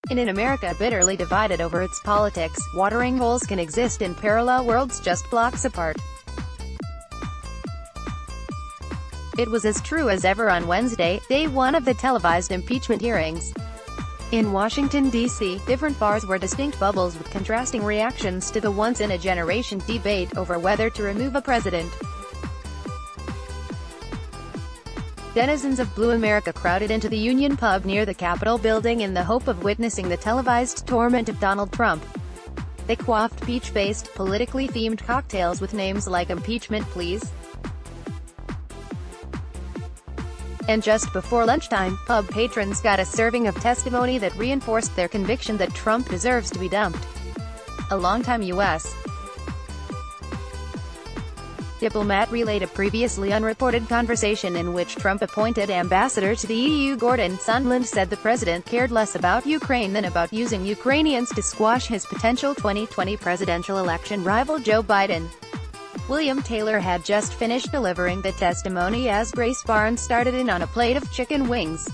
In an America bitterly divided over its politics, watering holes can exist in parallel worlds just blocks apart. It was as true as ever on Wednesday, day one of the televised impeachment hearings. In Washington, D.C., different bars were distinct bubbles with contrasting reactions to the once-in-a-generation debate over whether to remove a president. Denizens of Blue America crowded into the Union Pub near the Capitol building in the hope of witnessing the televised torment of Donald Trump. They quaffed peach-based, politically themed cocktails with names like "Impeachment Please." And just before lunchtime, pub patrons got a serving of testimony that reinforced their conviction that Trump deserves to be dumped. A longtime U.S. diplomat relayed a previously unreported conversation in which Trump-appointed ambassador to the EU Gordon Sondland said the president cared less about Ukraine than about using Ukrainians to squash his potential 2020 presidential election rival Joe Biden. William Taylor had just finished delivering the testimony as Grace Barnes started in on a plate of chicken wings.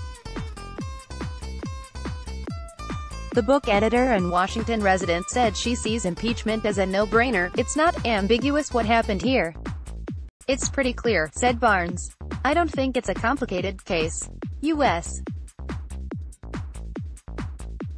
The book editor and Washington resident said she sees impeachment as a no-brainer. "It's not ambiguous what happened here. It's pretty clear," said Barnes. "I don't think it's a complicated case." U.S.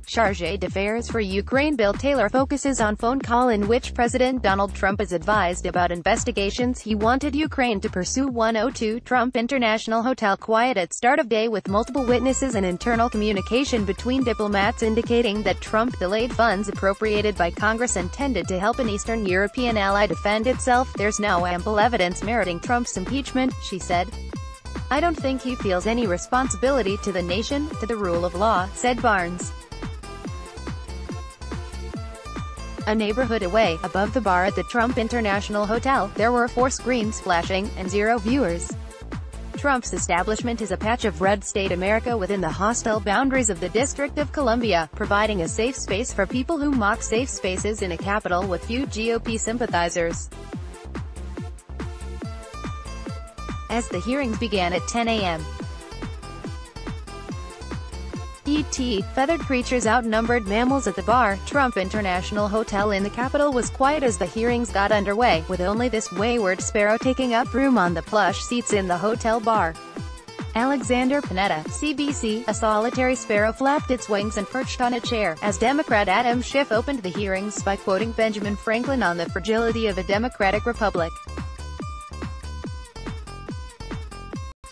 Chargé d'affaires for Ukraine Bill Taylor focuses on phone call in which President Donald Trump is advised about investigations he wanted Ukraine to pursue. 102 Trump International Hotel quiet at start of day with multiple witnesses and internal communication between diplomats indicating that Trump delayed funds appropriated by Congress intended to help an Eastern European ally defend itself. "There's now ample evidence meriting Trump's impeachment," she said. "I don't think he feels any responsibility to the nation, to the rule of law," said Barnes. A neighborhood away, above the bar at the Trump International Hotel, there were 4 screens flashing, and 0 viewers. Trump's establishment is a patch of red state America within the hostile boundaries of the District of Columbia, providing a safe space for people who mock safe spaces in a capital with few GOP sympathizers. As the hearings began at 10 a.m., E.T. feathered creatures outnumbered mammals at the bar. Trump International Hotel in the Capitol was quiet as the hearings got underway, with only this wayward sparrow taking up room on the plush seats in the hotel bar. Alexander Panetta, CBC, a solitary sparrow flapped its wings and perched on a chair, as Democrat Adam Schiff opened the hearings by quoting Benjamin Franklin on the fragility of a democratic republic.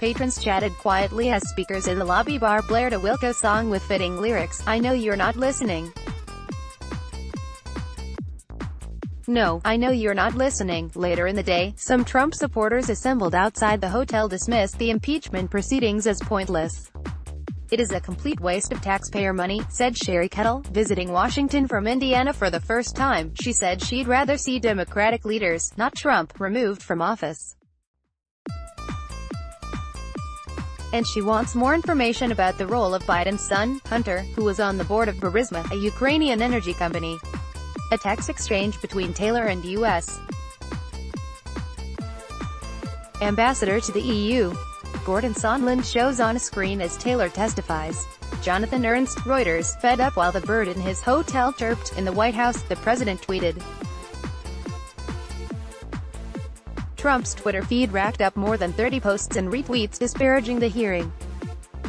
Patrons chatted quietly as speakers in the lobby bar blared a Wilco song with fitting lyrics, "I know you're not listening. No, I know you're not listening." Later in the day, some Trump supporters assembled outside the hotel dismissed the impeachment proceedings as pointless. "It is a complete waste of taxpayer money," said Sherry Kettle, visiting Washington from Indiana for the first time. She said she'd rather see Democratic leaders, not Trump, removed from office. And she wants more information about the role of Biden's son, Hunter, who was on the board of Burisma, a Ukrainian energy company. A text exchange between Taylor and U.S. Ambassador to the EU, Gordon Sondland, shows on a screen as Taylor testifies. Jonathan Ernst, Reuters, fed up while the bird in his hotel chirped. In the White House, the president tweeted. Trump's Twitter feed racked up more than 30 posts and retweets disparaging the hearing.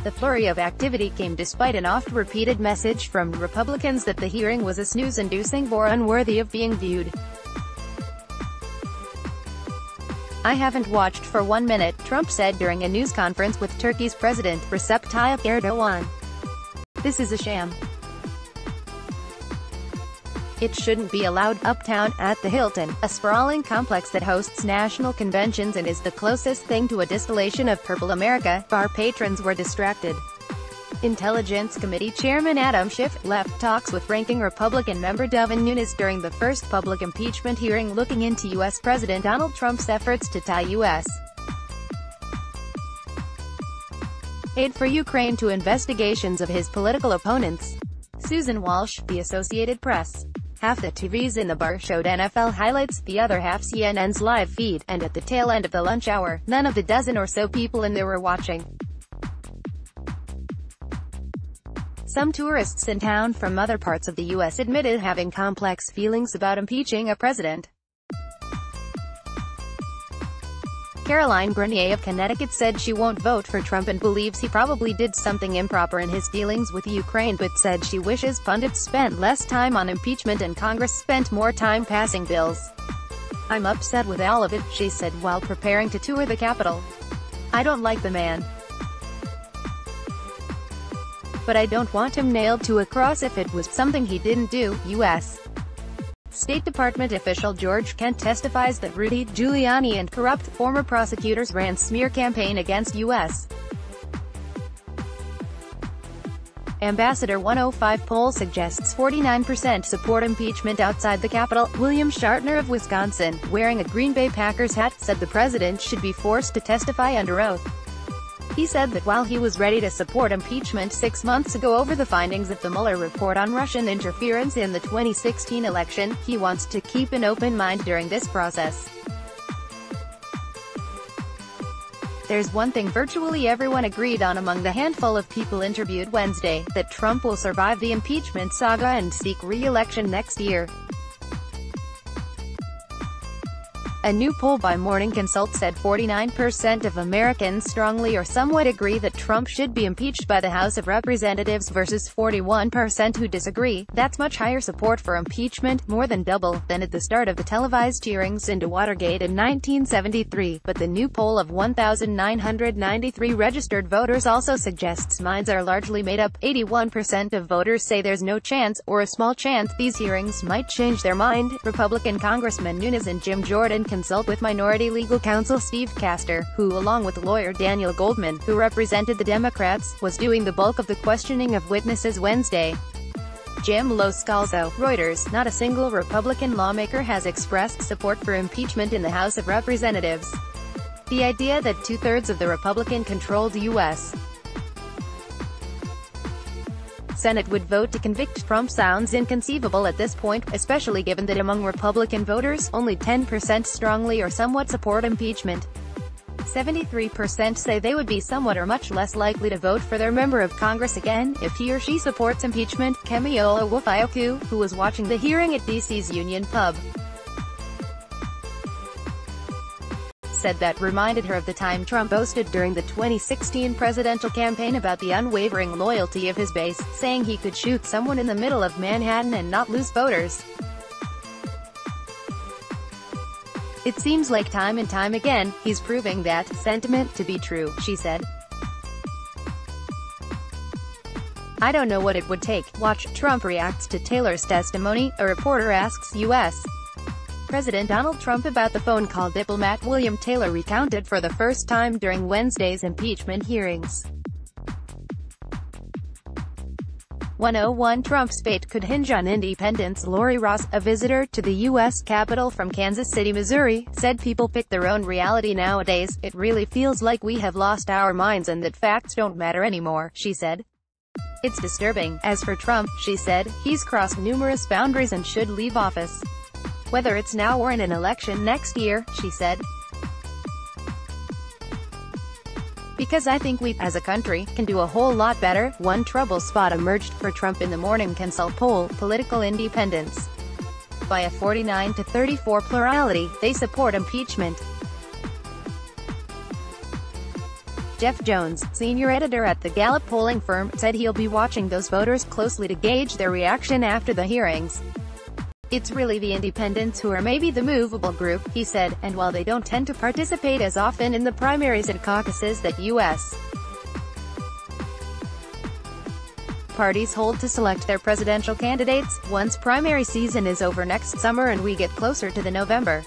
The flurry of activity came despite an oft-repeated message from Republicans that the hearing was a snooze-inducing bore unworthy of being viewed. "I haven't watched for 1 minute," Trump said during a news conference with Turkey's President, Recep Tayyip Erdogan. "This is a sham. It shouldn't be allowed." Uptown, at the Hilton, a sprawling complex that hosts national conventions and is the closest thing to a distillation of purple America, bar patrons were distracted. Intelligence Committee Chairman Adam Schiff left talks with ranking Republican member Devin Nunes during the first public impeachment hearing looking into U.S. President Donald Trump's efforts to tie U.S. aid for Ukraine to investigations of his political opponents. Susan Walsh, The Associated Press. Half the TVs in the bar showed NFL highlights, the other half CNN's live feed, and at the tail end of the lunch hour, none of the dozen or so people in there were watching. Some tourists in town from other parts of the U.S. admitted having complex feelings about impeaching a president. Caroline Grenier of Connecticut said she won't vote for Trump and believes he probably did something improper in his dealings with Ukraine, but said she wishes pundits spent less time on impeachment and Congress spent more time passing bills. "I'm upset with all of it," she said while preparing to tour the Capitol. "I don't like the man. But I don't want him nailed to a cross if it was something he didn't do." U.S. State Department official George Kent testifies that Rudy Giuliani and corrupt former prosecutors ran smear campaign against U.S. Ambassador 105 poll suggests 49% support impeachment outside the Capitol. William Shatner of Wisconsin, wearing a Green Bay Packers hat, said the president should be forced to testify under oath. He said that while he was ready to support impeachment 6 months ago over the findings of the Mueller report on Russian interference in the 2016 election, he wants to keep an open mind during this process. "There's one thing virtually everyone agreed on among the handful of people interviewed Wednesday, that Trump will survive the impeachment saga and seek re-election next year." A new poll by Morning Consult said 49% of Americans strongly or somewhat agree that Trump should be impeached by the House of Representatives versus 41% who disagree. That's much higher support for impeachment, more than double, than at the start of the televised hearings into Watergate in 1973, but the new poll of 1,993 registered voters also suggests minds are largely made up. 81% of voters say there's no chance, or a small chance, these hearings might change their mind. Republican Congressman Nunes and Jim Jordan consult with minority legal counsel Steve Castor, who, along with lawyer Daniel Goldman, who represented the Democrats, was doing the bulk of the questioning of witnesses Wednesday. Jim Loscalzo, Reuters, not a single Republican lawmaker has expressed support for impeachment in the House of Representatives. The idea that two-thirds of the Republican-controlled U.S. Senate would vote to convict Trump sounds inconceivable at this point, especially given that among Republican voters, only 10% strongly or somewhat support impeachment. 73% say they would be somewhat or much less likely to vote for their member of Congress again, if he or she supports impeachment. Kemi Olawufoyoku, who was watching the hearing at D.C.'s Union Pub, said that reminded her of the time Trump boasted during the 2016 presidential campaign about the unwavering loyalty of his base, saying he could shoot someone in the middle of Manhattan and not lose voters. "It seems like time and time again, he's proving that sentiment to be true," she said. "I don't know what it would take. Watch." Trump reacts to Taylor's testimony, a reporter asks U.S. President Donald Trump about the phone call diplomat William Taylor recounted for the first time during Wednesday's impeachment hearings. 101 Trump's fate could hinge on independents. Lori Ross, a visitor to the U.S. Capitol from Kansas City, Missouri, said people pick their own reality nowadays. "It really feels like we have lost our minds and that facts don't matter anymore," she said. "It's disturbing." As for Trump, she said, he's crossed numerous boundaries and should leave office. "Whether it's now or in an election next year," she said. "Because I think we, as a country, can do a whole lot better." One trouble spot emerged for Trump in the Morning Consult poll, political independents. By a 49-34 plurality, they support impeachment. Jeff Jones, senior editor at the Gallup polling firm, said he'll be watching those voters closely to gauge their reaction after the hearings. "It's really the independents who are maybe the movable group," he said, and while they don't tend to participate as often in the primaries and caucuses that U.S. parties hold to select their presidential candidates, once primary season is over next summer and we get closer to the November